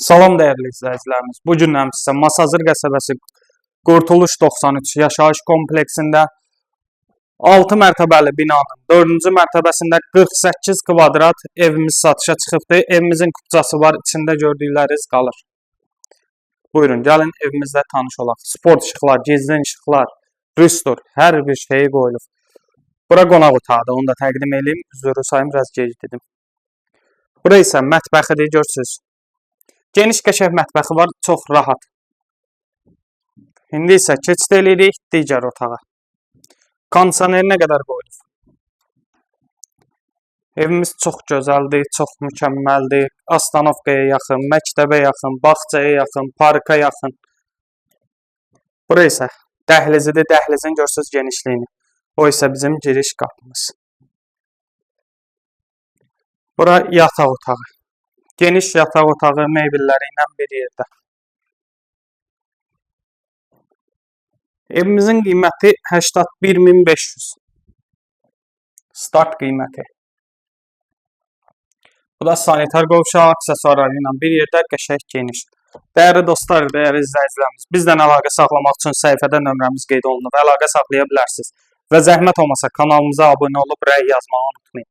Salam dəyərli izləyicilərimiz. Bu gündən sizə Masazır qəsəbəsi Qurtuluş 93 yaşayış kompleksində 6 mərtəbəli binanın 4-cü mərtəbəsində 48 kvadrat evimiz satışa çıxıbdır. Evimizin kupçası var, içində gördükləriniz qalır. Buyurun, gəlin evimizdə tanış olaq. Sport işıqlar, gizlin işıqlar, rüstur, hər bir şeyi qoyulub. Bura qonaq otağıdır, onu da təqdim edeyim. Üzrü sayım, biraz gec dedim. Bura isə mətbəxidir, görürsünüz. Geniş qəşəng mətbəxi var, çox rahat. İndi isə keçid edirik digər otağa. Kondisioner nə qədər qoyulub. Evimiz çox gözəldir, çox mükəmməldir. Astanovkaya yaxın, məktəbə yaxın, bağçaya yaxın, parka yaxın. Bura isə dəhlizidir, dəhlizin görürsünüz genişliyini. O isə bizim giriş qapımız. Bura yataq otağı. Geniş yataq otağı mebelləri ilə bir yerdə. Evimizin qiyməti 81.500. Start qiyməti. Bu da sanitar qovşağı aksesuarları ilə bir yerdə qəşəng geniş. Dəyərli dostlar, dəyərli izləyicilərimiz, bizdən əlaqə saxlamaq üçün səhifədə nömrəmiz qeyd olunub. Əlaqə saxlaya bilərsiniz. Və zəhmət olmasa kanalımıza abunə olub rəy yazmağı unutmayın.